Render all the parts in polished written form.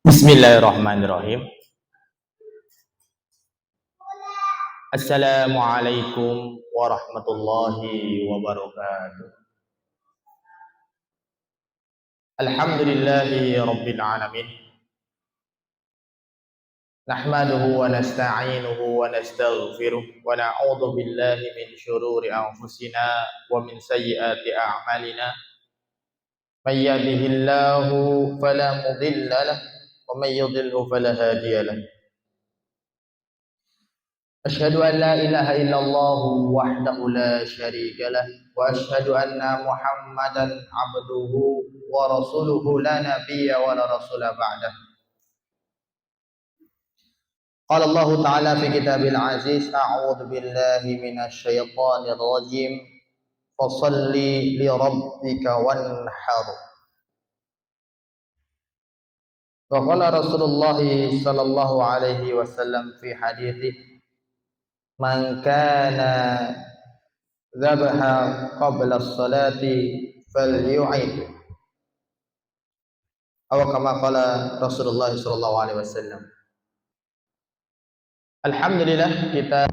Bismillahirrahmanirrahim. Assalamualaikum warahmatullahi wabarakatuh. Alhamdulillahi rabbil alamin. Nahmaduhu wa nasta'inuhu wa nastaghfiruh wa na'udzu billahi min syururi anfusina wa min sayyiati a'malina. May yahdihillahu fala mudilla lahu wa may yudlilhu fala hadiya lahu. أشهد أن لا إله إلا الله وحده لا شريك له وأشهد أن محمدا عبده ورسوله لا نبي ولا رسول بعده. قال الله تعالى في كتابه العزيز أعوذ بالله من الشيطان الرجيم فصل لربك وانحر. وقال رسول الله صلى الله عليه وسلم في حديثه Man kana dhabha qabla as-salati falyu'id. Atau kama qala Rasulullah sallallahu alaihi wasallam. Alhamdulillah, kita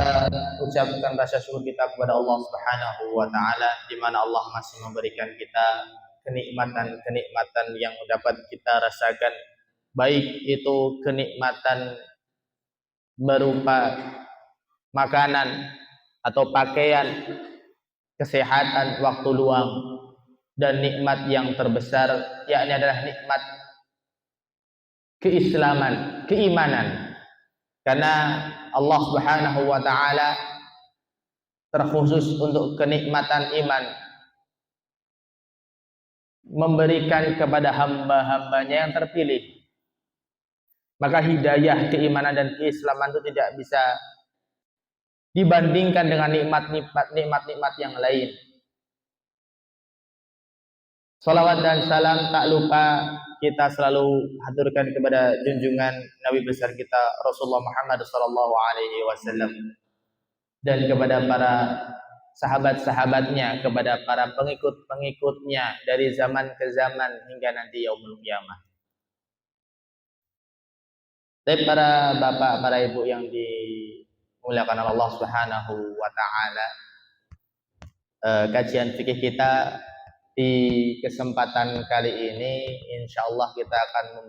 ucapkan rasa syukur kita kepada Allah Subhanahu wa taala di mana Allah masih memberikan kita kenikmatan-kenikmatan yang dapat kita rasakan, baik itu kenikmatan berupa makanan atau pakaian, kesehatan, waktu luang, dan nikmat yang terbesar yakni adalah nikmat keislaman, keimanan. Karena Allah Subhanahu wa taala terkhusus untuk kenikmatan iman memberikan kepada hamba-hambanya yang terpilih. Maka hidayah, keimanan dan keislaman itu tidak bisa dibandingkan dengan nikmat-nikmat yang lain. Salawat dan salam tak lupa kita selalu haturkan kepada junjungan Nabi besar kita Rasulullah Muhammad sallallahu alaihi wasallam dan kepada para sahabat-sahabatnya, kepada para pengikut-pengikutnya dari zaman ke zaman hingga nanti yaumul qiyamah. Tapi para bapak, para ibu yang dimuliakan Allah Subhanahu wa taala, kajian fikih kita di kesempatan kali ini insyaallah kita akan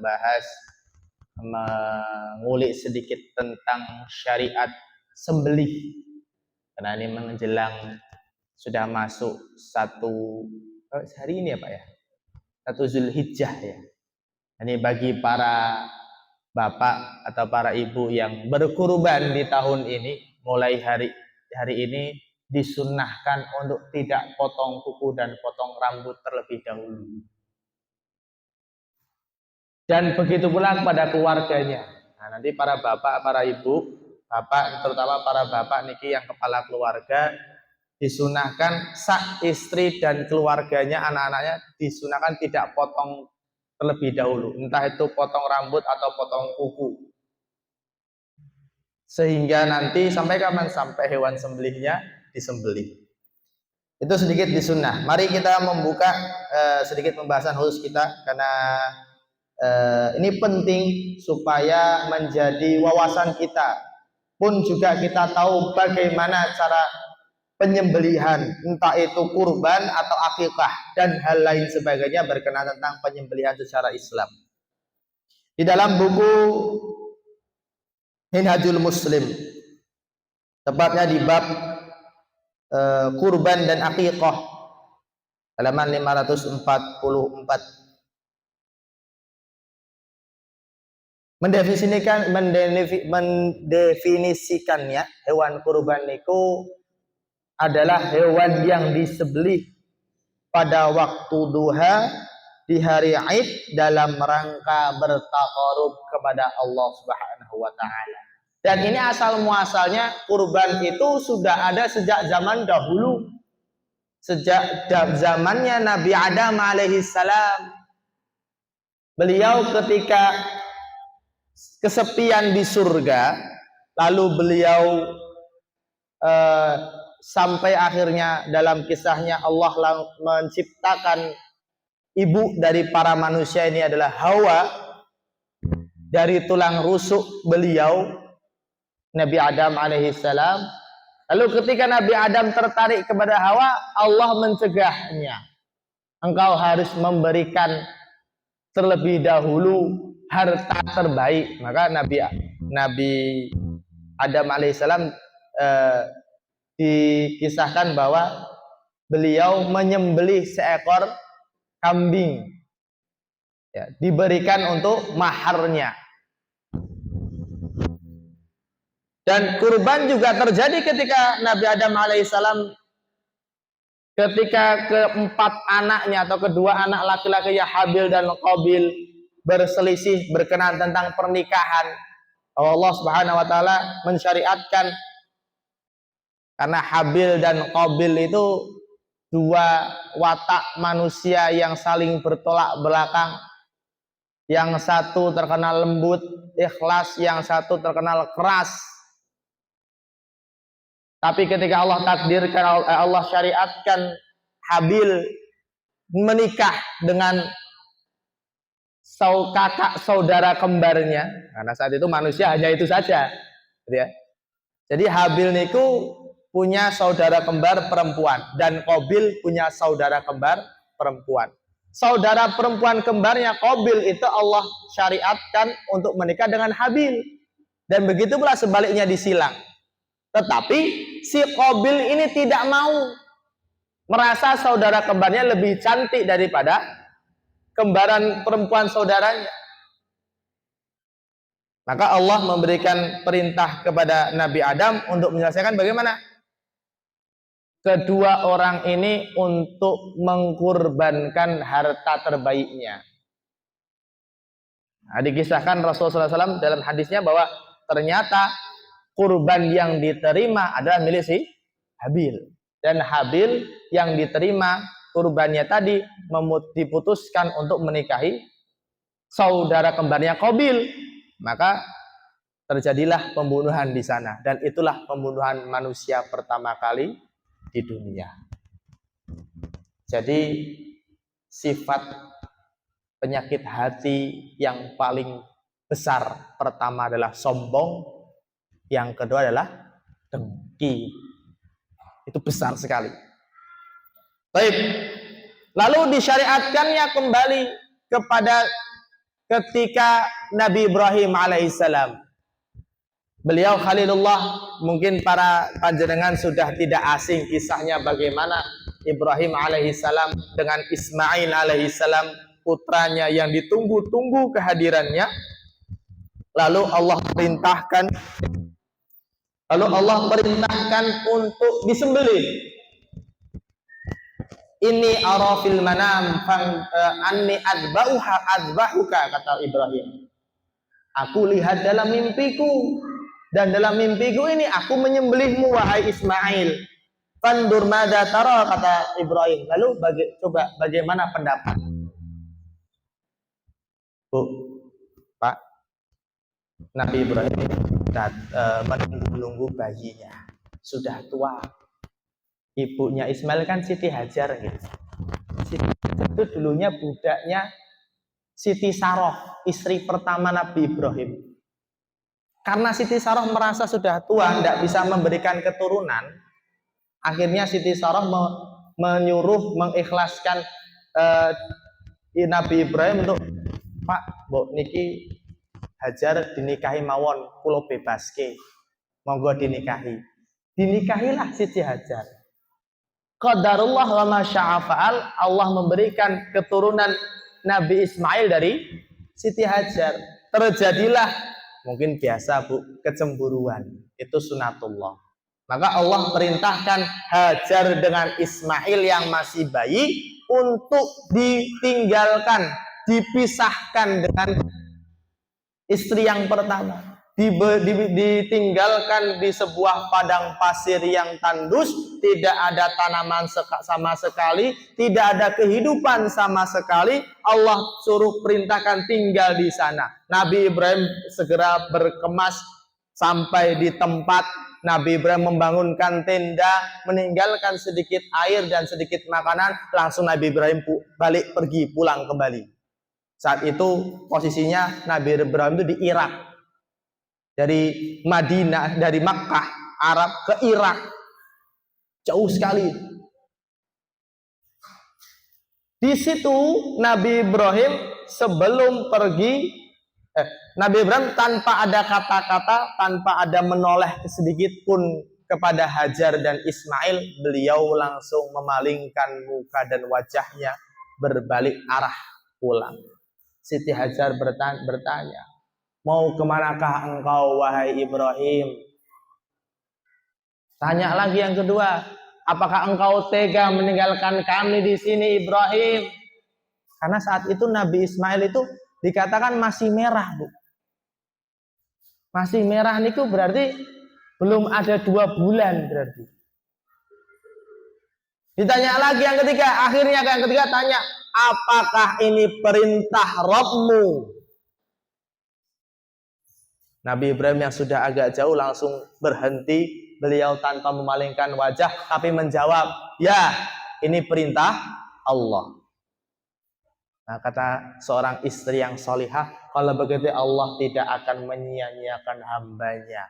mengulik sedikit tentang syariat sembelih. Karena ini menjelang sudah masuk hari ini ya Pak ya, 1 Zulhijjah ya. Ini bagi para bapak atau para ibu yang berkurban di tahun ini, mulai hari ini disunnahkan untuk tidak potong kuku dan potong rambut terlebih dahulu. Dan begitu pula kepada keluarganya. Nah, nanti para bapak, para ibu, bapak, terutama para bapak niki yang kepala keluarga, disunahkan sak istri dan keluarganya, anak-anaknya disunahkan tidak potong terlebih dahulu, entah itu potong rambut atau potong kuku, sehingga nanti sampai kapan? Sampai hewan sembelihnya disembelih. Itu sedikit disunnah. Mari kita membuka sedikit pembahasan khusus kita, karena ini penting supaya menjadi wawasan kita, pun juga kita tahu bagaimana cara penyembelihan, entah itu kurban atau akikah dan hal lain sebagainya berkenaan tentang penyembelihan secara Islam. Di dalam buku Minhajul Muslim, tepatnya di bab kurban dan akikah, halaman 544, mendefinisikannya, hewan kurban niku adalah hewan yang disembelih pada waktu duha di hari Id dalam rangka bertaqarrub kepada Allah Subhanahu wa taala. Dan ini asal muasalnya kurban itu sudah ada sejak zaman dahulu. Sejak zamannya Nabi Adam alaihi salam. Beliau ketika kesepian di surga, lalu beliau sampai akhirnya dalam kisahnya Allah menciptakan ibu dari para manusia ini adalah Hawa. dari tulang rusuk beliau Nabi Adam alaihissalam. Lalu ketika Nabi Adam tertarik kepada Hawa, Allah mencegahnya. Engkau harus memberikan terlebih dahulu harta terbaik. Maka Nabi Adam alaihissalam dikisahkan bahwa beliau menyembelih seekor kambing, ya, diberikan untuk maharnya. Dan kurban juga terjadi ketika Nabi Adam alaihissalam, ketika keempat anaknya atau kedua anak laki-laki Habil dan Qabil berselisih berkenaan tentang pernikahan. Allah Subhanahu wa taala mensyariatkan, karena Habil dan Qabil itu dua watak manusia yang saling bertolak belakang. Yang satu terkenal lembut, ikhlas, yang satu terkenal keras. Tapi ketika Allah takdirkan, Allah syariatkan Habil menikah dengan kakak saudara kembarnya, karena saat itu manusia hanya itu saja, gitu ya. Jadi Habil niku punya saudara kembar perempuan dan Qabil punya saudara kembar perempuan. Saudara perempuan kembarnya Qabil itu Allah syariatkan untuk menikah dengan Habil, dan begitu pula sebaliknya disilang. Tetapi si Qabil ini tidak mau, merasa saudara kembarnya lebih cantik daripada kembaran perempuan saudaranya. Maka Allah memberikan perintah kepada Nabi Adam untuk menyelesaikan bagaimana kedua orang ini untuk mengkurbankan harta terbaiknya. Nah, dikisahkan Rasulullah SAW dalam hadisnya bahwa ternyata kurban yang diterima adalah milik si Habil, dan Habil yang diterima kurbannya tadi diputuskan untuk menikahi saudara kembarnya Qabil. Maka terjadilah pembunuhan di sana, dan itulah pembunuhan manusia pertama kali di dunia. Jadi sifat penyakit hati yang paling besar pertama adalah sombong, yang kedua adalah dengki. Itu besar sekali. Baik. Lalu disyariatkannya kembali kepada ketika Nabi Ibrahim alaihissalam. Beliau Khalilullah, mungkin para panjenengan sudah tidak asing kisahnya bagaimana Ibrahim alaihissalam dengan Ismail alaihissalam, putranya yang ditunggu-tunggu kehadirannya. Lalu Allah perintahkan untuk disembelih. Ini arafil manam anni adbahuka, kata Ibrahim. Aku lihat dalam mimpiku, dan dalam mimpiku ini aku menyembelihmu wahai Ismail. Fandur madza tara, kata Ibrahim. Lalu coba bagaimana pendapat? Bu, Pak, Nabi Ibrahim menunggu bayinya, sudah tua. Ibunya Ismail kan Siti Hajar gitu. Siti Hajar itu dulunya budaknya Siti Saroh, istri pertama Nabi Ibrahim. Karena Siti Saroh merasa sudah tua, tidak bisa memberikan keturunan, akhirnya Siti Saroh menyuruh mengikhlaskan Nabi Ibrahim untuk, Pak, Mbok niki Hajar dinikahi mawon, kula bebaske, monggo dinikahi. Dinikahilah Siti Hajar. Qadarullah wa ma syaa fa'al, Allah memberikan keturunan Nabi Ismail dari Siti Hajar. Terjadilah, mungkin biasa Bu, kecemburuan. Itu sunatullah. Maka Allah perintahkan Hajar dengan Ismail yang masih bayi untuk ditinggalkan, dipisahkan dengan istri yang pertama. Ditinggalkan di sebuah padang pasir yang tandus, tidak ada tanaman sama sekali, tidak ada kehidupan sama sekali. Allah suruh perintahkan tinggal di sana. Nabi Ibrahim segera berkemas sampai di tempat. Nabi Ibrahim membangunkan tenda, meninggalkan sedikit air dan sedikit makanan, langsung Nabi Ibrahim pergi pulang kembali. Saat itu posisinya Nabi Ibrahim itu di Irak. Dari Madinah, dari Makkah, Arab ke Irak. Jauh sekali. Di situ Nabi Ibrahim sebelum pergi, Nabi Ibrahim tanpa ada kata-kata, tanpa ada menoleh sedikit pun kepada Hajar dan Ismail, beliau langsung memalingkan muka dan wajahnya berbalik arah pulang. Siti Hajar bertanya, mau kemanakah engkau wahai Ibrahim? Tanya lagi yang kedua, apakah engkau tega meninggalkan kami di sini Ibrahim? Karena saat itu Nabi Ismail itu dikatakan masih merah, Bu. Masih merah itu berarti belum ada 2 bulan berarti. Ditanya lagi yang ketiga, akhirnya yang ketiga tanya, apakah ini perintah Rabbmu? Nabi Ibrahim yang sudah agak jauh langsung berhenti, beliau tanpa memalingkan wajah tapi menjawab, ya, ini perintah Allah. Nah, kata seorang istri yang solihah, kalau begitu Allah tidak akan menyia-nyiakan hambanya.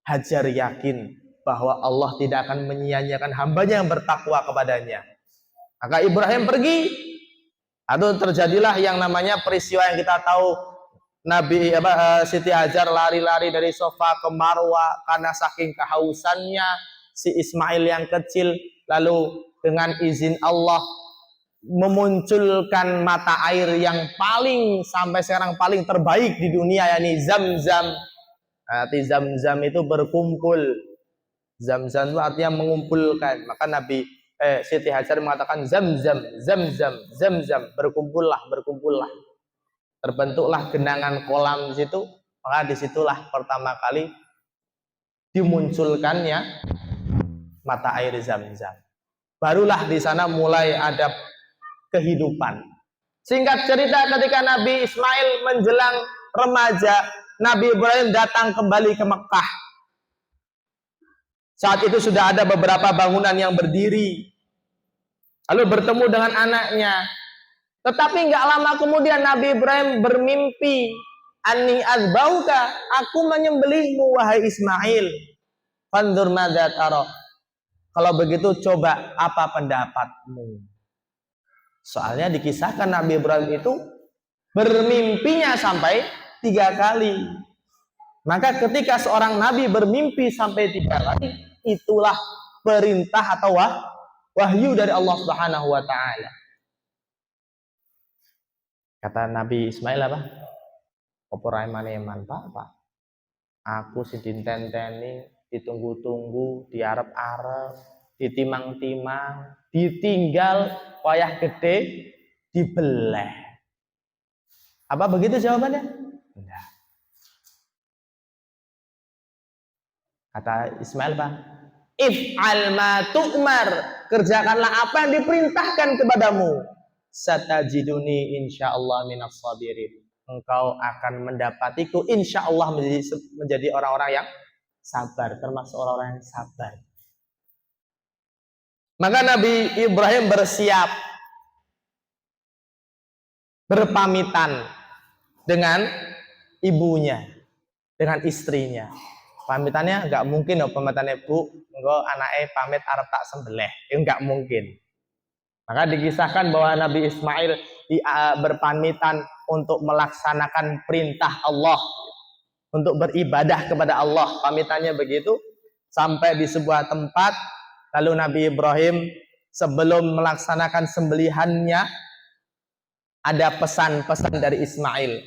Hajar yakin bahwa Allah tidak akan menyia-nyiakan hambanya yang bertakwa kepadanya. Maka Ibrahim pergi. Atau terjadilah yang namanya peristiwa yang kita tahu, Siti Hajar lari-lari dari sofa ke Marwa karena saking kehausannya. Si Ismail yang kecil lalu dengan izin Allah memunculkan mata air yang paling sampai sekarang paling terbaik di dunia, yakni Zam-Zam. Arti Zam-Zam itu berkumpul. Zam-Zam itu artinya mengumpulkan. Maka Siti Hajar mengatakan Zam-Zam, Zam-Zam, Zam-Zam, berkumpullah, berkumpullah. Terbentuklah genangan kolam di situ. Maka disitulah pertama kali dimunculkannya mata air Zam-Zam. Barulah di sana mulai ada kehidupan. Singkat cerita, ketika Nabi Ismail menjelang remaja, Nabi Ibrahim datang kembali ke Mekah. Saat itu sudah ada beberapa bangunan yang berdiri. Lalu bertemu dengan anaknya. Tetapi nggak lama kemudian Nabi Ibrahim bermimpi, Anni azbauka, aku menyembelihmu wahai Ismail. Fandur madza tara. Kalau begitu coba apa pendapatmu? Soalnya dikisahkan Nabi Ibrahim itu bermimpinya sampai 3 kali. Maka ketika seorang nabi bermimpi sampai 3 kali, itulah perintah atau wahyu dari Allah Subhanahu wa taala. Kata Nabi Ismail apa? Apa raimane manpa apa? Aku sing ditenteni, ditunggu-tunggu, diarep-arep, ditimang-timang, ditinggal wayah gede, dibeleh. Apa begitu jawabannya? Enggak. Kata Ismail apa? If'al ma tu'mar, kerjakanlah apa yang diperintahkan kepadamu. Satajiduni insyaallah minas sabirin. Engkau akan mendapatiku insyaallah menjadi orang-orang yang sabar, termasuk orang-orang yang sabar. Maka Nabi Ibrahim bersiap, berpamitan dengan ibunya, dengan istrinya. Pamitannya nggak mungkin loh, pamitannya bu, enggak anaknya pamit arep tak sembelih, itu nggak mungkin. Maka dikisahkan bahwa Nabi Ismail berpamitan untuk melaksanakan perintah Allah, untuk beribadah kepada Allah. Pamitannya begitu sampai di sebuah tempat, lalu Nabi Ibrahim sebelum melaksanakan sembelihannya ada pesan-pesan dari Ismail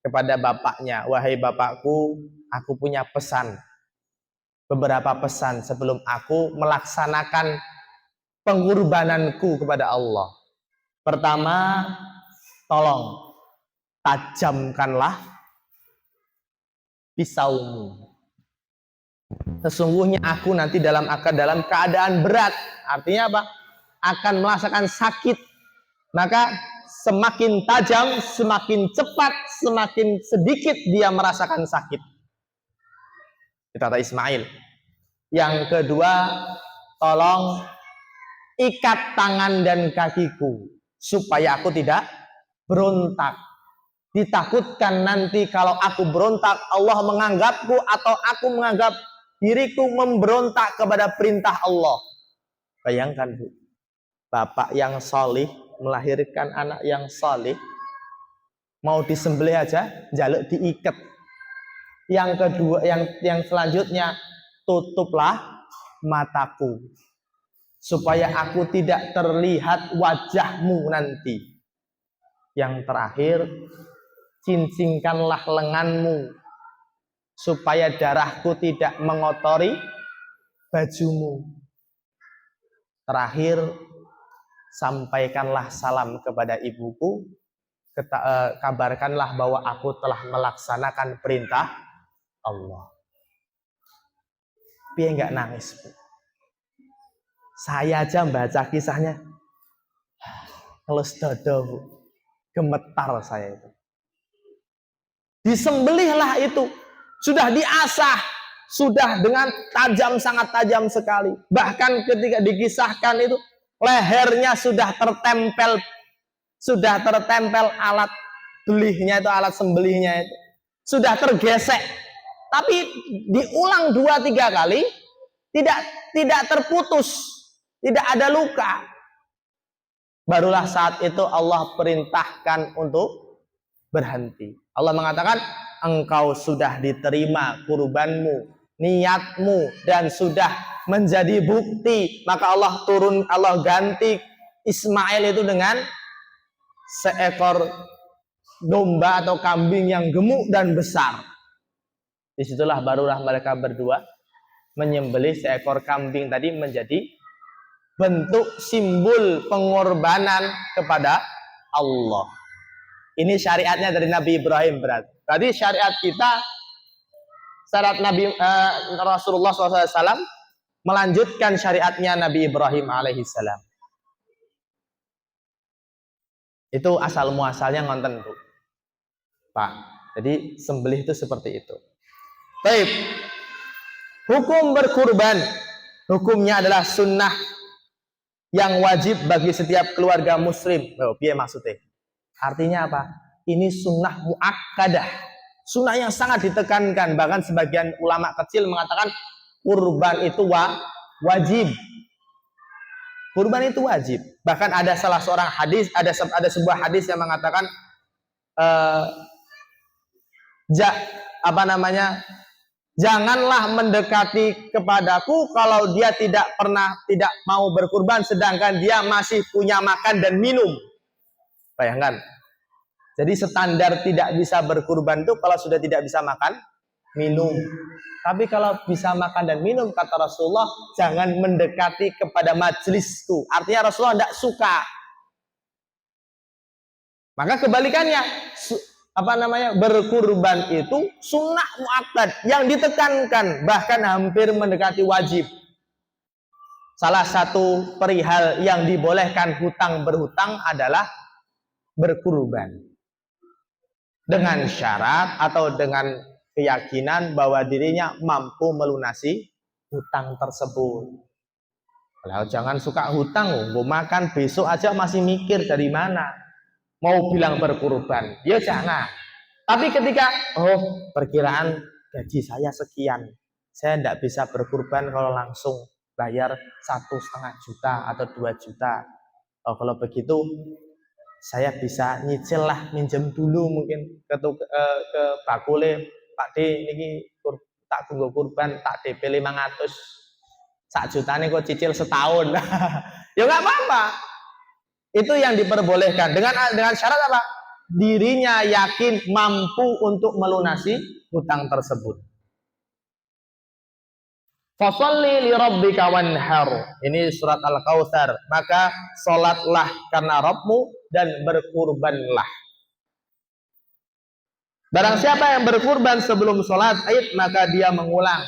kepada bapaknya, wahai bapakku, aku punya pesan, beberapa pesan sebelum aku melaksanakan pengorbananku kepada Allah. Pertama, tolong tajamkanlah pisaumu. Sesungguhnya aku nanti dalam keadaan berat, artinya apa? Akan merasakan sakit. Maka semakin tajam, semakin cepat, semakin sedikit dia merasakan sakit. Itu kata Ismail. Yang kedua, tolong ikat tangan dan kakiku supaya aku tidak berontak. Ditakutkan nanti kalau aku berontak, Allah menganggapku atau aku menganggap diriku memberontak kepada perintah Allah. Bayangkan Bu, bapak yang solih melahirkan anak yang solih, mau disembelih aja jaluk diikat. Yang kedua, yang selanjutnya, tutuplah mataku supaya aku tidak terlihat wajahmu nanti. Yang terakhir, cincingkanlah lenganmu supaya darahku tidak mengotori bajumu. Terakhir, sampaikanlah salam kepada ibuku, kabarkanlah bahwa aku telah melaksanakan perintah Allah. Dia nggak nangis, Bu. Saya aja membaca kisahnya ngelus dada, Bu. Gemetar saya itu. Disembelihlah itu, sudah diasah, sudah dengan tajam, sangat tajam sekali. Bahkan ketika dikisahkan itu, lehernya sudah tertempel alat belihnya itu, alat sembelihnya itu sudah tergesek. Tapi diulang 2-3 kali, tidak terputus, tidak ada luka. Barulah saat itu Allah perintahkan untuk berhenti. Allah mengatakan, engkau sudah diterima kurbanmu, niatmu, dan sudah menjadi bukti. Maka Allah ganti Ismail itu dengan seekor domba atau kambing yang gemuk dan besar. Disitulah barulah mereka berdua menyembelih seekor kambing tadi menjadi bentuk simbol pengorbanan kepada Allah. Ini syariatnya dari Nabi Ibrahim berarti syariat kita, syariat Nabi Rasulullah SAW melanjutkan syariatnya Nabi Ibrahim alaihissalam. Itu asal muasalnya ngonten Bu, Pak. Jadi sembelih itu seperti itu. Baik. Hukum berkurban, hukumnya adalah sunnah yang wajib bagi setiap keluarga muslim. Oh, piye maksudnya? Artinya apa? Ini sunnah muakkadah, sunnah yang sangat ditekankan. Bahkan sebagian ulama kecil mengatakan kurban itu wajib. Kurban itu wajib. Bahkan ada salah seorang hadis, ada sebuah hadis yang mengatakan janganlah mendekati kepadaku kalau dia tidak mau berkurban sedangkan dia masih punya makan dan minum. Bayangkan. Jadi standar tidak bisa berkurban itu kalau sudah tidak bisa makan, minum. Tapi kalau bisa makan dan minum, kata Rasulullah, jangan mendekati kepada majelisku. Artinya Rasulullah tidak suka. Maka kebalikannya, berkurban itu sunnah muakkad yang ditekankan, bahkan hampir mendekati wajib. Salah satu perihal yang dibolehkan hutang berhutang adalah berkurban. Dengan syarat atau dengan keyakinan bahwa dirinya mampu melunasi hutang tersebut. Kalau jangan suka hutang, mau makan besok aja masih mikir dari mana mau bilang berkurban. Ya jangan. Tapi ketika perkiraan gaji saya sekian, saya tidak bisa berkurban kalau langsung bayar 1,5 juta atau 2 juta. Kalau begitu saya bisa nyicil lah, minjem dulu mungkin ke bakule, Pak D niki tak tunggu kurban, tak DP 500, 1 juta nih kok cicil setahun. Ya nggak apa-apa. Itu yang diperbolehkan dengan syarat apa? Dirinya yakin mampu untuk melunasi hutang tersebut. Fasholli li rabbika wanhar. Ini surat Al-Kautsar. Maka salatlah karena Rabbmu dan berkurbanlah. Barang siapa yang berkurban sebelum salat Id, maka dia mengulang.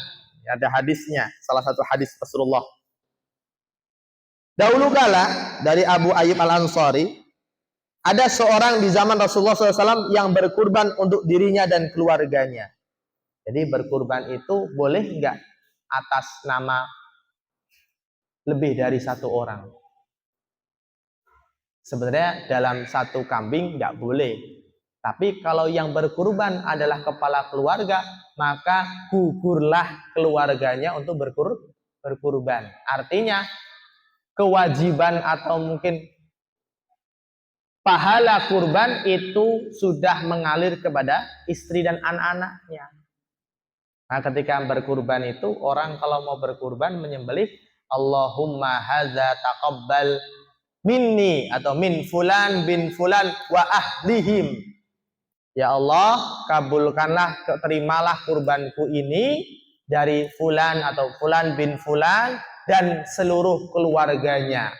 Ada hadisnya, salah satu hadis Rasulullah. Dahulu kala dari Abu Ayyub Al-Ansari, ada seorang di zaman Rasulullah SAW yang berkurban untuk dirinya dan keluarganya. Jadi berkurban itu boleh enggak atas nama lebih dari satu orang? Sebenarnya dalam satu kambing enggak boleh. Tapi kalau yang berkurban adalah kepala keluarga, maka gugurlah keluarganya untuk berkurban. Artinya kewajiban atau mungkin pahala kurban itu sudah mengalir kepada istri dan anak-anaknya. Nah, ketika berkurban itu, orang kalau mau berkurban menyembelih Allahumma hadza taqabbal minni atau min fulan bin fulan wa ahlihim. Ya Allah, kabulkanlah, terimalah kurbanku ini dari fulan atau fulan bin fulan dan seluruh keluarganya.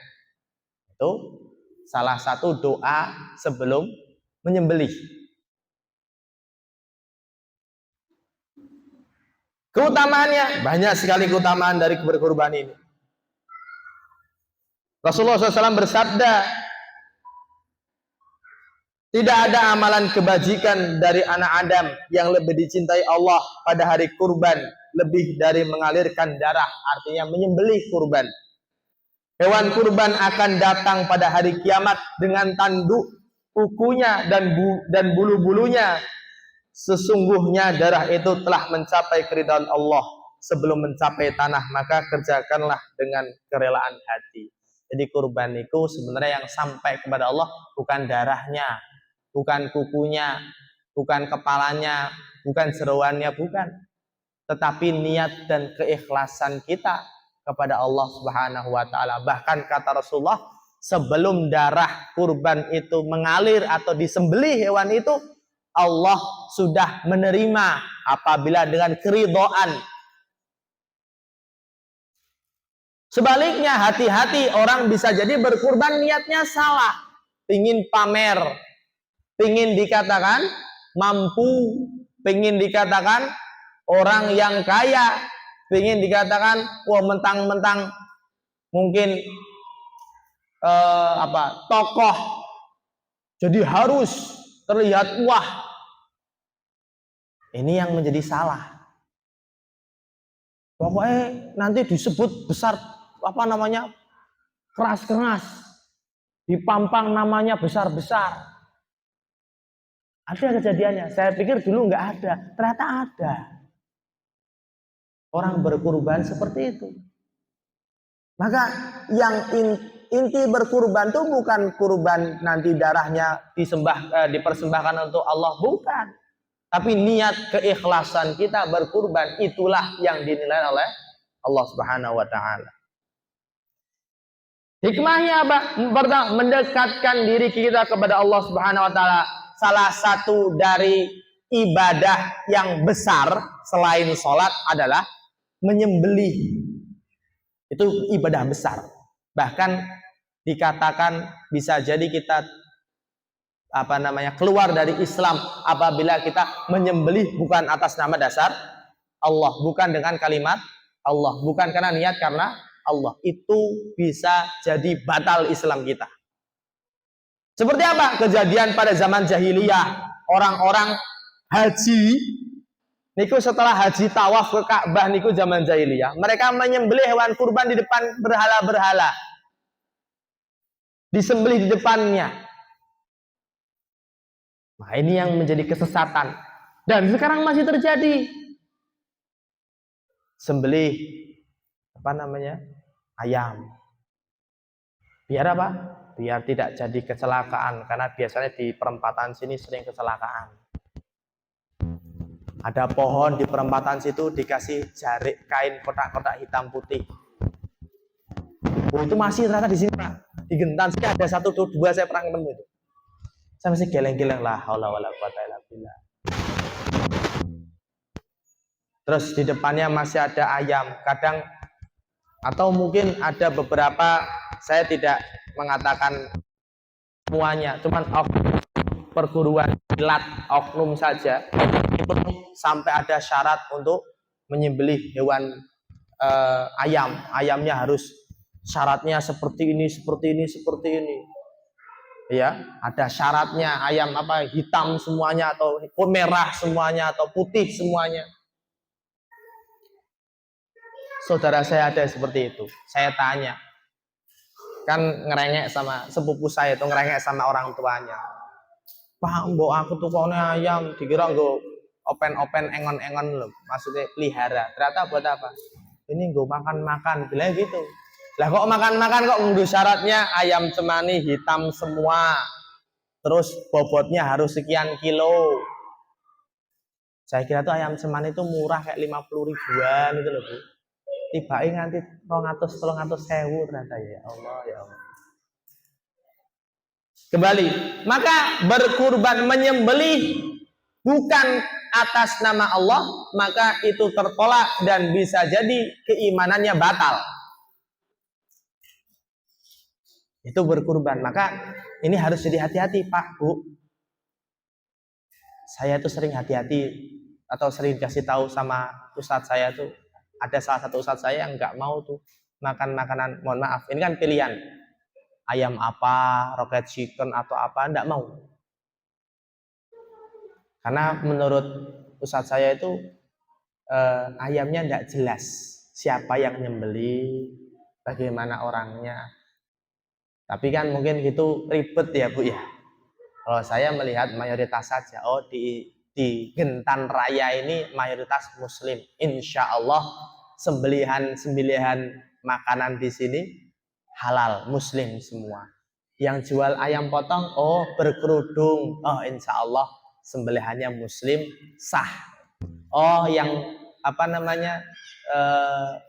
Itu salah satu doa sebelum menyembelih. Keutamaannya, banyak sekali keutamaan dari berkurban ini. Rasulullah SAW bersabda, tidak ada amalan kebajikan dari anak Adam yang lebih dicintai Allah pada hari kurban lebih dari mengalirkan darah, artinya menyembelih kurban. Hewan kurban akan datang pada hari kiamat dengan tanduk, kukunya dan bulu-bulunya. Sesungguhnya darah itu telah mencapai keridhaan Allah. Sebelum mencapai tanah, maka kerjakanlah dengan kerelaan hati. Jadi kurban itu sebenarnya yang sampai kepada Allah bukan darahnya, bukan kukunya, bukan kepalanya, bukan jeroannya, bukan. Tetapi niat dan keikhlasan kita kepada Allah Subhanahu wa taala. Bahkan kata Rasulullah, sebelum darah kurban itu mengalir atau disembelih hewan itu, Allah sudah menerima apabila dengan keridhaan. Sebaliknya, hati-hati, orang bisa jadi berkurban niatnya salah, pingin pamer, pingin dikatakan mampu, pingin dikatakan orang yang kaya, pingin dikatakan wah mentang-mentang mungkin tokoh, jadi harus terlihat wah. Ini yang menjadi salah. Pokoknya nanti disebut besar keras-keras, dipampang namanya besar-besar. Ada kejadiannya. Saya pikir dulu nggak ada, ternyata ada. Orang berkurban seperti itu. Maka yang inti berkurban itu bukan kurban nanti darahnya dipersembahkan untuk Allah, bukan. Tapi niat keikhlasan kita berkurban, itulah yang dinilai oleh Allah Subhanahu wa taala. Hikmahnya apa? Pertama, mendekatkan diri kita kepada Allah Subhanahu wa taala. Salah satu dari ibadah yang besar selain sholat adalah menyembelih. Itu ibadah besar. Bahkan dikatakan bisa jadi kita keluar dari Islam apabila kita menyembelih bukan atas nama dasar Allah, bukan dengan kalimat Allah, bukan karena niat karena Allah. Itu bisa jadi batal Islam kita. Seperti apa kejadian pada zaman jahiliyah, orang-orang haji niku setelah haji tawaf ke Ka'bah niku zaman jahiliyah, mereka menyembelih hewan kurban di depan berhala-berhala, disembelih di depannya. Nah, ini yang menjadi kesesatan dan sekarang masih terjadi. Sembelih ayam. Biar apa? Biar tidak jadi kecelakaan, karena biasanya di perempatan sini sering kecelakaan. Ada pohon di perempatan situ dikasih jarik kain kotak-kotak hitam putih. Oh, itu masih ternyata di sini, Pak. Di Gentan sini ada 1, 2 saya pernah ketemu itu. Saya masih geleng-geleng lah, haula wala quwata illa billah. Terus di depannya masih ada ayam, kadang atau mungkin ada beberapa, saya tidak mengatakan semuanya, cuman perguruan silat oknum saja itu sampai ada syarat untuk menyembelih hewan ayamnya harus syaratnya seperti ini. Ya, ada syaratnya ayam hitam semuanya atau merah semuanya atau putih semuanya. Saudara saya ada seperti itu. Saya tanya, kan ngerengek sama sepupu saya itu, ngerengek sama orang tuanya. Pak, mbok aku tukone ayam, dikira nggo open-open engon-engon lho. Maksudnya pelihara. Ternyata buat apa? Ini nggo makan-makan, bilang gitu. Lah kok makan-makan kok nggo syaratnya ayam cemani hitam semua. Terus bobotnya harus sekian kilo. Saya kira tuh ayam cemani itu murah kayak 50 ribuan gitu loh, Bu. Tibain nganti 200-300 sewu ternyata, ya Allah, ya Allah. Kembali, maka berkurban menyembelih bukan atas nama Allah, maka itu tertolak dan bisa jadi keimanannya batal. Itu berkurban. Maka ini harus jadi hati-hati, Pak, Bu. Saya tuh sering hati-hati atau sering kasih tahu sama ustadz saya tuh, ada salah satu ustadz saya yang nggak mau tuh makan makanan, mohon maaf, ini kan pilihan. Ayam apa, rocket chicken atau apa, enggak mau. Karena menurut ustadz saya itu ayamnya enggak jelas siapa yang nyembeli, bagaimana orangnya. Tapi kan mungkin gitu ribet ya, Bu ya. Kalau saya melihat mayoritas saja, di Gentan Raya ini mayoritas Muslim. Insya Allah sembelihan makanan di sini halal, Muslim semua. Yang jual ayam potong, berkerudung, insya Allah sembelihannya Muslim sah. Yang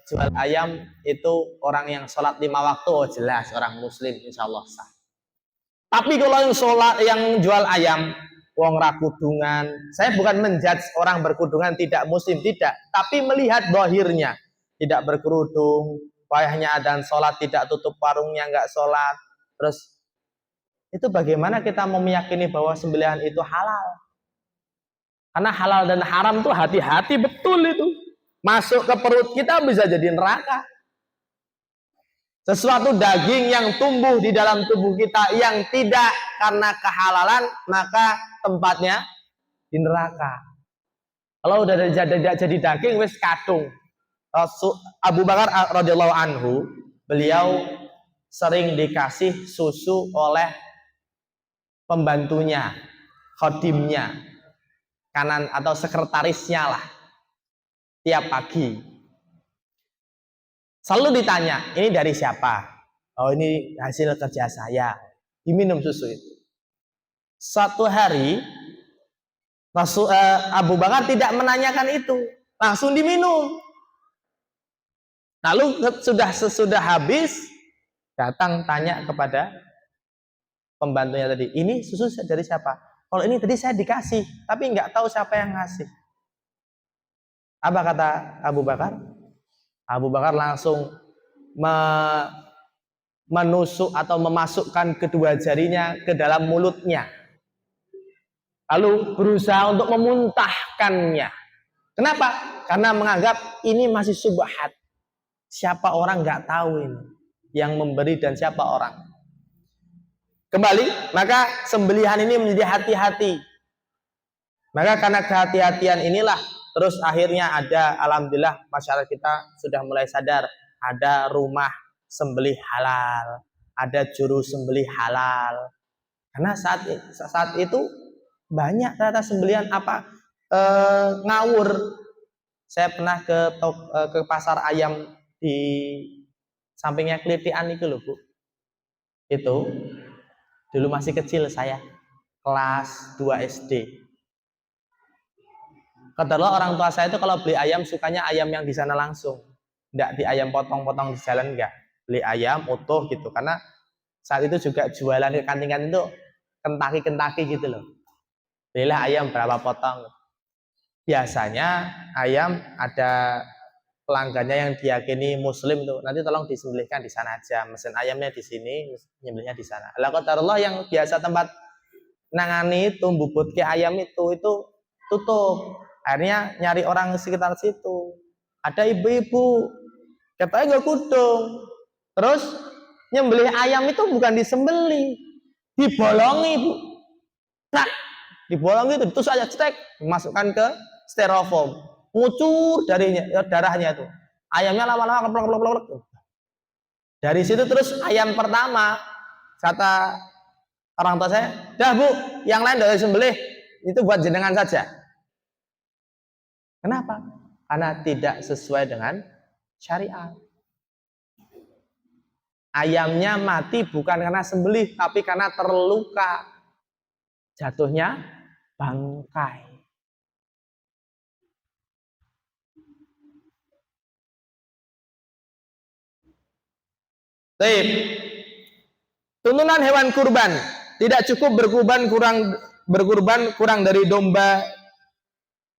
jual ayam itu orang yang sholat 5 waktu, jelas orang Muslim, insya Allah sah. Tapi kalau yang jual ayam, wong rakudungan, saya bukan menjudge orang berkudungan tidak Muslim, tidak, tapi melihat dohirnya, tidak berkerudung, wayahnya adzan sholat, tidak tutup warungnya, nggak sholat. Terus itu bagaimana kita mau meyakini bahwa sembelihan itu halal? Karena halal dan haram tuh hati-hati betul itu. Masuk ke perut kita bisa jadi neraka. Sesuatu daging yang tumbuh di dalam tubuh kita yang tidak karena kehalalan, maka tempatnya di neraka. Kalau udah tidak jadi daging, wis kadung. Abu Bakar radhiyallahu anhu, beliau sering dikasih susu oleh pembantunya, khodimnya, kanan atau sekretarisnya lah, tiap pagi. Selalu ditanya, ini dari siapa? Oh, ini hasil kerja saya. Diminum susu itu. Suatu hari Abu Bakar tidak menanyakan itu, langsung diminum. Lalu sesudah habis, datang tanya kepada pembantunya tadi, ini susu dari siapa? Kalau ini tadi saya dikasih, tapi nggak tahu siapa yang ngasih. Apa kata Abu Bakar? Abu Bakar langsung menusuk atau memasukkan kedua jarinya ke dalam mulutnya. Lalu berusaha untuk memuntahkannya. Kenapa? Karena menganggap ini masih subhat. Siapa orang nggak tahu ini. Yang memberi dan siapa orang. Kembali, maka sembelihan ini menjadi hati-hati. Maka karena kehati-hatian inilah, terus akhirnya ada, alhamdulillah masyarakat kita sudah mulai sadar, ada rumah sembelih halal, ada juru sembelih halal. Karena saat itu banyak ternyata sembelihan ngawur. Saya pernah ke pasar ayam di sampingnya Kelitian itu loh, Bu. Itu dulu masih kecil saya, kelas 2 SD. Kebetulan orang tua saya itu kalau beli ayam sukanya ayam yang di sana langsung, enggak di ayam potong-potong di jalan, enggak. Beli ayam utuh gitu, karena saat itu juga jualan di kantin-kantin itu Kentucky gitu loh. Belilah ayam berapa potong. Biasanya ayam ada pelanggannya yang diyakini Muslim tuh, nanti tolong disembelihkan di sana aja, mesin ayamnya di sini, nyembelihnya di sana. Lah qadarullah yang biasa tempat nangani itu bubut ke ayam itu tutup. Akhirnya nyari orang sekitar situ. Ada ibu-ibu, katanya nggak kudung. Terus nyembelih ayam itu bukan disembelih, dibolongi, Bu. Nah, dibolongi itu terus aja cetek, masukkan ke styrofoam, ngucur darahnya itu. Ayamnya lama-lama keplok. Dari situ terus ayam pertama, kata Orang tua saya, dah bu, yang lain dari sembelih itu buat jenengan saja. Kenapa? Karena tidak sesuai dengan syariat. Ayamnya mati bukan karena sembelih, tapi karena terluka. Jatuhnya bangkai. Baik. Tuntunan hewan kurban. Tidak cukup berkurban kurang dari domba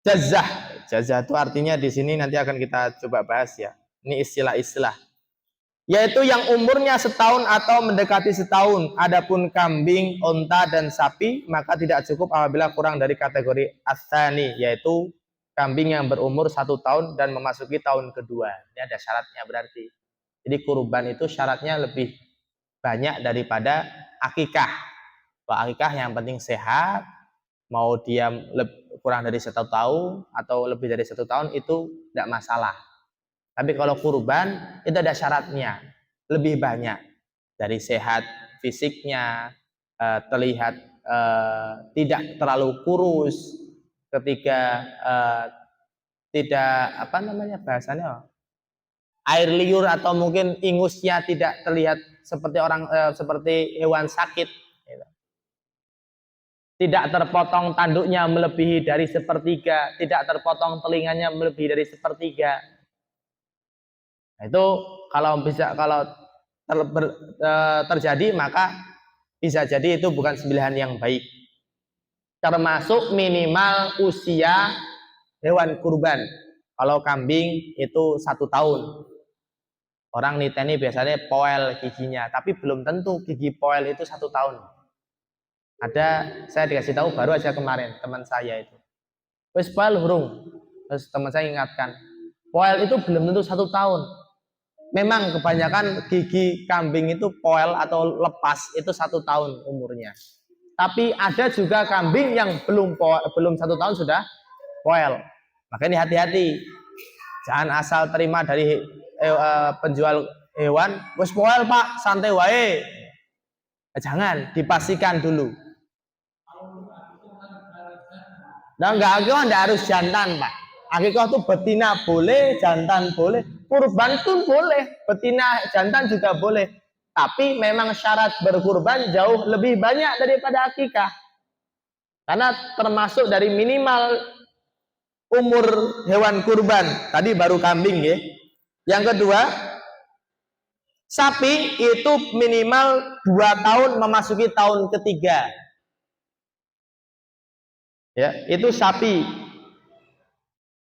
jazah. Jazah itu artinya di sini nanti akan kita coba bahas ya. Ini istilah-istilah. Yaitu yang umurnya setahun atau mendekati setahun. Adapun kambing, onta, dan sapi, maka tidak cukup apabila kurang dari kategori asani, yaitu kambing yang berumur 1 tahun dan memasuki tahun kedua. Ini ada syaratnya berarti. Jadi kurban itu syaratnya lebih banyak daripada akikah. Kalau akikah yang penting sehat, mau dia kurang dari 1 tahun atau lebih dari 1 tahun itu tidak masalah. Tapi kalau kurban itu ada syaratnya, lebih banyak dari sehat fisiknya, terlihat tidak terlalu kurus, ketika tidak apa namanya bahasanya air liur atau mungkin ingusnya tidak terlihat seperti seperti hewan sakit. Tidak terpotong tanduknya melebihi dari 1/3, tidak terpotong telinganya melebihi dari 1/3. Nah, itu kalau terjadi maka bisa jadi itu bukan sembelihan yang baik. Termasuk minimal usia hewan kurban. Kalau kambing itu 1 tahun. Orang niteni biasanya poel giginya, tapi belum tentu gigi poel itu 1 tahun. Ada, saya dikasih tahu baru aja kemarin teman saya itu. Wes poel hurung. Terus teman saya ingatkan, poel itu belum tentu 1 tahun. Memang kebanyakan gigi kambing itu poel atau lepas itu 1 tahun umurnya. Tapi ada juga kambing yang belum 1 tahun sudah poel. Makanya hati-hati. Jangan asal terima dari penjual hewan, wes poel pak, santai wae. Jangan, dipastikan dulu. Nah, enggak harus jantan, Pak. Akikah itu betina boleh, jantan boleh, kurban pun boleh, betina jantan juga boleh. Tapi memang syarat berkurban jauh lebih banyak daripada akikah. Karena termasuk dari minimal umur hewan kurban. Tadi baru kambing ya. Yang kedua, sapi itu minimal 2 tahun memasuki tahun ketiga. Ya, itu sapi.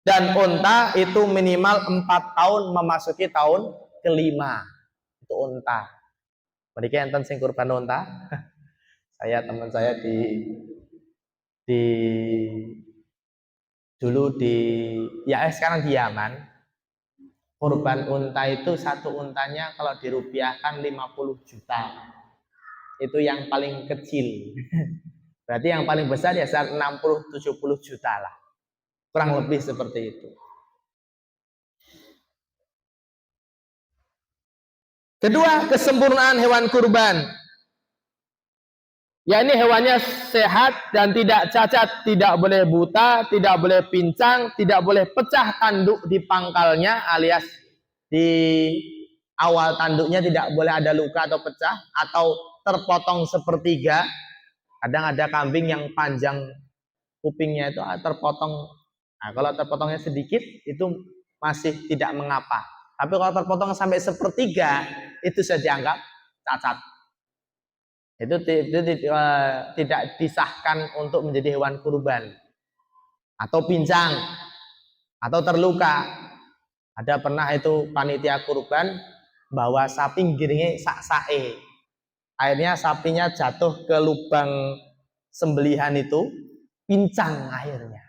Dan unta itu minimal 4 tahun memasuki tahun kelima. Itu unta. Mereka enten sing kurban unta. Teman saya dulu sekarang di Yaman. Kurban unta itu satu untanya kalau dirupiahkan 50 juta. Itu yang paling kecil. Berarti yang paling besar ya 60-70 juta lah. Kurang lebih seperti itu. Kedua, kesempurnaan hewan kurban. Ya ini hewannya sehat dan tidak cacat, tidak boleh buta, tidak boleh pincang, tidak boleh pecah tanduk di pangkalnya alias di awal tanduknya tidak boleh ada luka atau pecah atau terpotong 1/3. Kadang ada kambing yang panjang kupingnya itu terpotong. Nah, kalau terpotongnya sedikit itu masih tidak mengapa. Tapi kalau terpotong sampai 1/3 itu sudah dianggap cacat. Itu tidak disahkan untuk menjadi hewan kurban. Atau pincang atau terluka. Ada pernah itu panitia kurban bawa sapi giringnya sak-sae. Akhirnya sapinya jatuh ke lubang sembelihan itu, pincang akhirnya.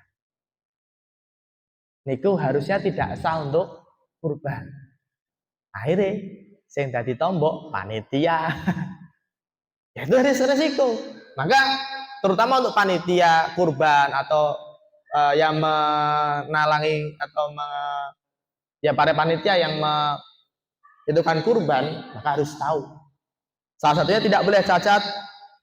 Niku harusnya tidak sah untuk kurban. Akhirnya sing dadi tombok panitia. Ya itu resiko. Maka terutama untuk panitia kurban atau yang menalangi atau para panitia yang itu kan kurban, maka harus tahu. Salah satunya tidak boleh cacat,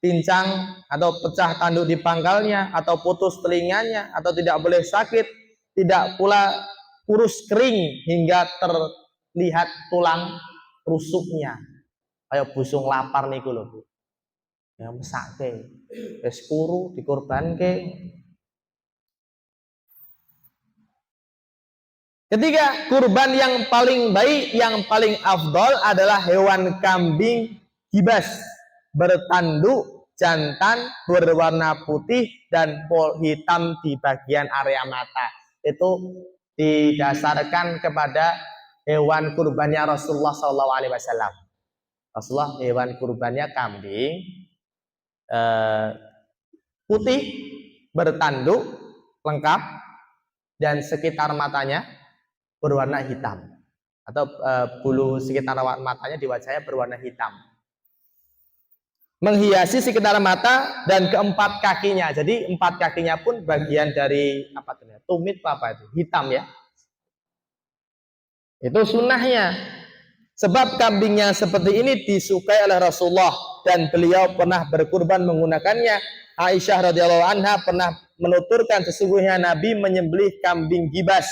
pincang atau pecah tanduk di pangkalnya, atau putus telinganya, atau tidak boleh sakit, tidak pula kurus kering hingga terlihat tulang rusuknya. Kayak busung lapar niku lho, Bu. Yang mesake, wis kuru dikorbanke. Ketiga, kurban yang paling baik, yang paling afdol adalah hewan kambing gibas, bertanduk, jantan, berwarna putih dan hitam di bagian area mata. Itu didasarkan kepada hewan kurbannya Rasulullah SAW. Rasulullah hewan kurbannya kambing putih, bertanduk, lengkap, dan sekitar matanya berwarna hitam, atau bulu sekitar matanya di wajahnya berwarna hitam, menghiasi sekitar mata dan keempat kakinya. Jadi empat kakinya pun bagian dari apa itu, tumit apa itu, hitam ya. Itu sunnahnya. Sebab kambingnya seperti ini disukai oleh Rasulullah dan beliau pernah berkurban menggunakannya. Aisyah radhiyallahu anha pernah menuturkan sesungguhnya Nabi menyembelih kambing gibas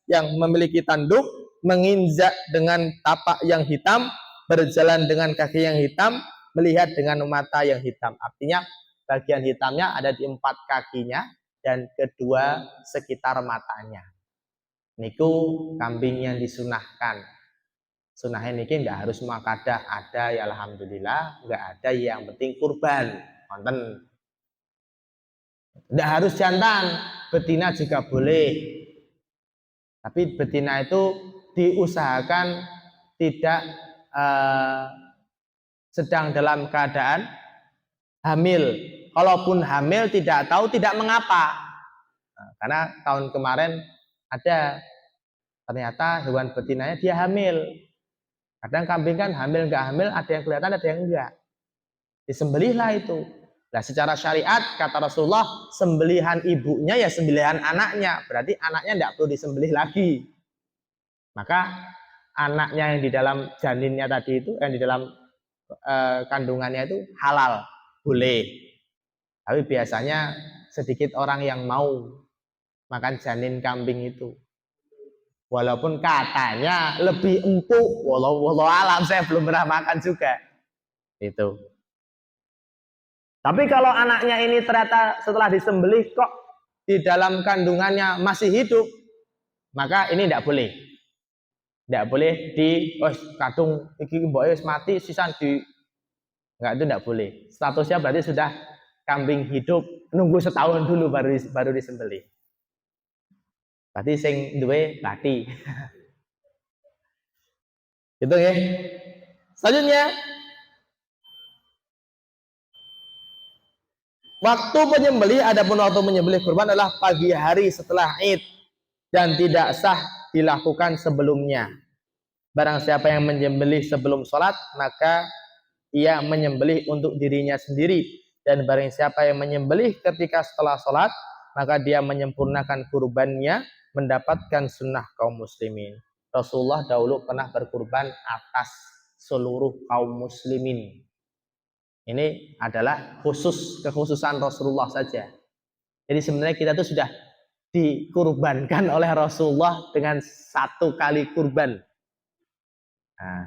yang memiliki tanduk, menginjak dengan tapak yang hitam, berjalan dengan kaki yang hitam, melihat dengan mata yang hitam. Artinya bagian hitamnya ada di empat kakinya dan kedua sekitar matanya. Niku kambing yang disunahkan. Sunahnya niki nggak harus muakadah, ada ya alhamdulillah, nggak ada yang penting kurban. Nonton. Nggak harus jantan, betina juga boleh. Tapi betina itu diusahakan tidak sedang dalam keadaan hamil. Kalaupun hamil tidak tahu, tidak mengapa. Nah, karena tahun kemarin ada ternyata hewan betinanya dia hamil. Kadang kambing kan hamil nggak hamil, ada yang kelihatan, ada yang enggak. Disembelihlah itu. Nah, secara syariat kata Rasulullah, sembelihan ibunya ya sembelihan anaknya. Berarti anaknya enggak perlu disembelih lagi. Maka anaknya yang di dalam janinnya tadi itu, yang di dalam kandungannya itu halal, boleh. Tapi biasanya sedikit orang yang mau makan janin kambing itu. Walaupun katanya lebih empuk, walau alam saya belum pernah makan juga. Itu. Tapi kalau anaknya ini ternyata setelah disembelih kok di dalam kandungannya masih hidup, maka ini tidak boleh. Tidak boleh di kadung iki mbok wis mati sisan di enggak, itu tidak boleh. Statusnya berarti sudah kambing hidup, nunggu setahun dulu baru disembelih. Berarti sing duwe mati. Gitu ya. Selanjutnya, waktu menyembelih, adapun waktu menyembelih kurban adalah pagi hari setelah Id dan tidak sah dilakukan sebelumnya. Barang siapa yang menyembelih sebelum sholat, maka ia menyembelih untuk dirinya sendiri. Dan barang siapa yang menyembelih ketika setelah sholat, maka dia menyempurnakan kurbannya, mendapatkan sunnah kaum muslimin. Rasulullah dahulu pernah berkurban atas seluruh kaum muslimin. Ini adalah kekhususan Rasulullah saja. Jadi sebenarnya kita tuh sudah dikurbankan oleh Rasulullah dengan satu kali kurban. Nah,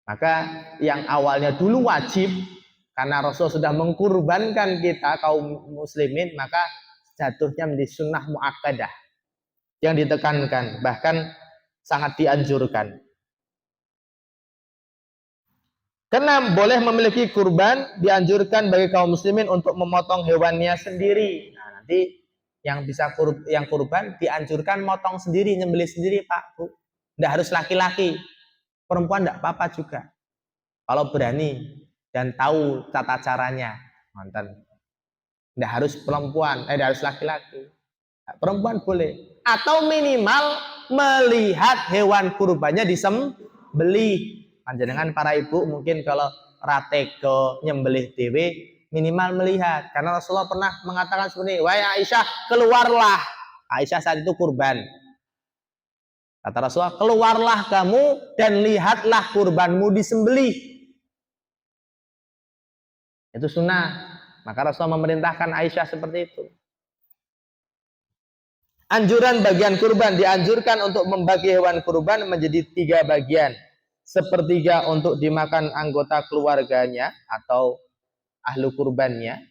maka yang awalnya dulu wajib, karena Rasul sudah mengkurbankan kita kaum muslimin, maka jatuhnya menjadi sunnah muakkadah yang ditekankan, bahkan sangat dianjurkan. Karena boleh memiliki kurban, dianjurkan bagi kaum muslimin untuk memotong hewannya sendiri. Nah, nanti yang bisa yang kurban dianjurkan motong sendiri, nyembelih sendiri, Pak, Bu. Tidak harus laki-laki. Perempuan tidak apa-apa juga. Kalau berani dan tahu tata caranya, nonton. Tidak harus perempuan, tidak harus laki-laki. Perempuan boleh. Atau minimal melihat hewan kurbannya disembelih. Panjenengan para ibu mungkin kalau ratego nyembelih dewe minimal melihat. Karena Rasulullah pernah mengatakan seperti ini, wahai Aisyah, keluarlah. Aisyah saat itu kurban. Kata Rasulullah, keluarlah kamu dan lihatlah kurbanmu disembelih. Itu sunnah. Maka Rasulullah memerintahkan Aisyah seperti itu. Anjuran bagian kurban, dianjurkan untuk membagi hewan kurban menjadi 3 bagian. Sepertiga untuk dimakan anggota keluarganya atau ahlu kurbannya.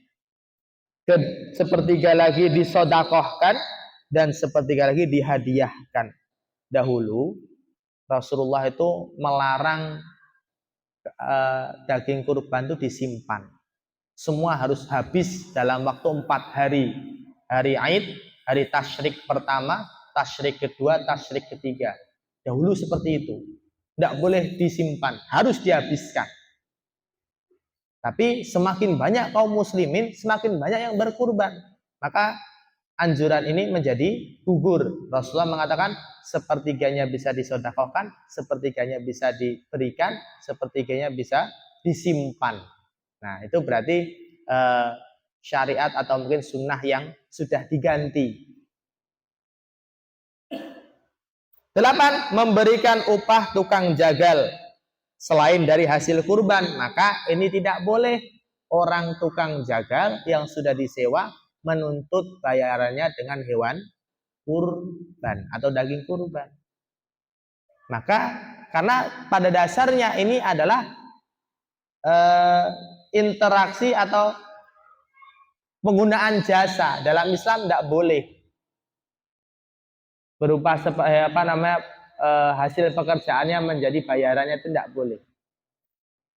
Sepertiga lagi disodakohkan dan sepertiga lagi dihadiahkan. Dahulu Rasulullah itu melarang daging kurban itu disimpan. Semua harus habis dalam waktu 4 hari. Hari Aid, hari tasyrik pertama, tasyrik kedua, tasyrik ketiga. Dahulu seperti itu. Tidak boleh disimpan, harus dihabiskan. Tapi semakin banyak kaum muslimin, semakin banyak yang berkurban. Maka anjuran ini menjadi gugur. Rasulullah mengatakan sepertiganya bisa disedekahkan, sepertiganya bisa diberikan, sepertiganya bisa disimpan. Nah, itu berarti syariat atau mungkin sunnah yang sudah diganti. 8. Memberikan upah tukang jagal selain dari hasil kurban. Maka ini tidak boleh orang tukang jagal yang sudah disewa menuntut bayarannya dengan hewan kurban atau daging kurban. Maka karena pada dasarnya ini adalah interaksi atau penggunaan jasa. Dalam Islam tidak boleh berupa hasil pekerjaannya menjadi bayarannya, itu tidak boleh.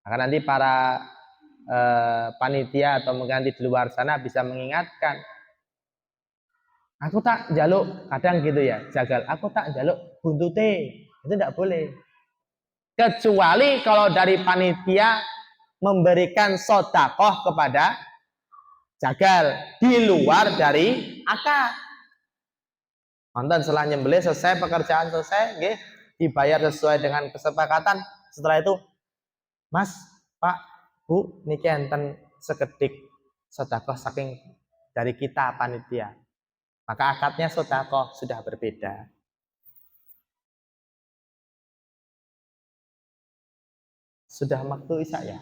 Maka nanti para panitia atau mungkin nanti di luar sana bisa mengingatkan, aku tak jaluk, kadang gitu ya, jagal, aku tak jaluk buntute, itu tidak boleh. Kecuali kalau dari panitia memberikan sodakoh kepada jagal di luar dari akad. Nonton setelah nyembelih selesai, pekerjaan selesai, nggih, dibayar sesuai dengan kesepakatan. Setelah itu, Mas, Pak, Bu, niki enten sekedik sedekah saking dari kita panitia. Maka akadnya sedekah sudah berbeda. Sudah waktu isya ya?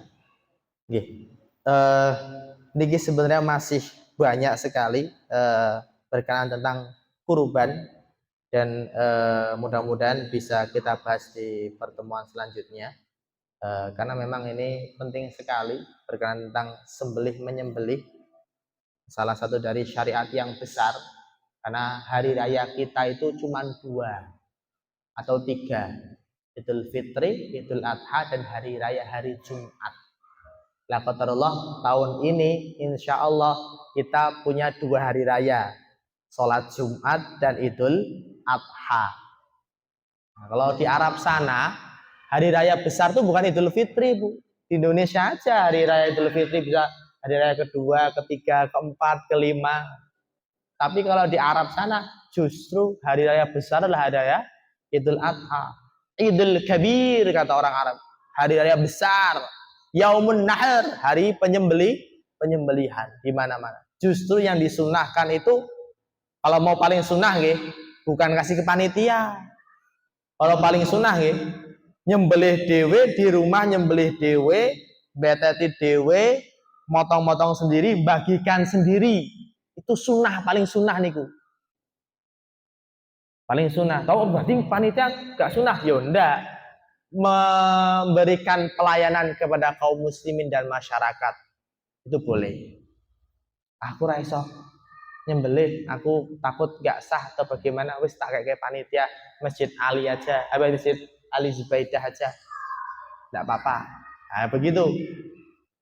Nggih. Niki sebenarnya masih banyak sekali berkenaan tentang kurban dan mudah-mudahan bisa kita bahas di pertemuan selanjutnya karena memang ini penting sekali berkenaan tentang sembelih menyembelih, salah satu dari syariat yang besar, karena hari raya kita itu cuma 2 atau 3, Idul Fitri, Idul Adha, dan hari raya hari Jumat. La qadarullah, tahun ini insya Allah kita punya 2 hari raya, sholat Jumat dan Idul Adha. Nah, kalau di Arab sana hari raya besar itu bukan Idul Fitri, Bu. Di Indonesia aja hari raya Idul Fitri bisa hari raya kedua, ketiga, keempat, kelima. Tapi kalau di Arab sana justru hari raya besar adalah hari raya Idul Adha, Idul Kabir kata orang Arab, hari raya besar. Yaumun Nahr, hari penyembelihan di mana-mana. Justru yang disunahkan itu, kalau mau paling sunnah nggih, bukan kasih ke panitia. Kalau paling sunnah nggih, nyembelih dewe di rumah, nyembelih dewe, beteti dewe, motong-motong sendiri, bagikan sendiri. Itu sunnah, paling sunnah niku. Paling sunnah. Kalau berarti panitia gak sunnah? Ya ndak. Memberikan pelayanan kepada kaum muslimin dan masyarakat itu boleh. Aku ra iso nyembelih, aku takut gak sah atau bagaimana, wis tak kayak panitia Masjid Ali aja, Masjid Ali Zubaidah aja, tidak apa-apa. Nah, begitu.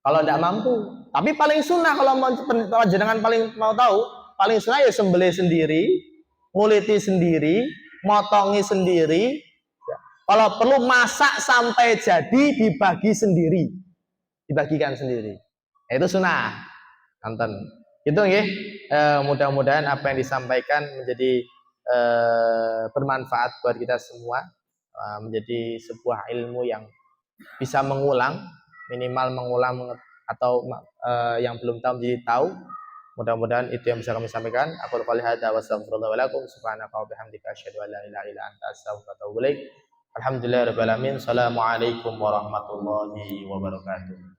Kalau tidak mampu, tapi paling sunnah kalau jenengan paling mau tahu, paling sunnah ya sembelih sendiri, nguliti sendiri, motongi sendiri. Kalau perlu masak sampai jadi dibagi sendiri, dibagikan sendiri. Itu sunnah. Nonton. Itu nggih. Mudah-mudahan apa yang disampaikan menjadi bermanfaat buat kita semua, menjadi sebuah ilmu yang bisa mengulang, minimal mengulang atau yang belum tahu menjadi tahu. Mudah-mudahan itu yang bisa kami sampaikan. Aku qouli hadza wa astaghfirullah wa lakum subhanaka wa bihamdika asyhadu an la ilaha illa anta astaghfiruka wa atubu ilaik. Alhamdulillahirabbil alamin. Assalamualaikum warahmatullahi wabarakatuh.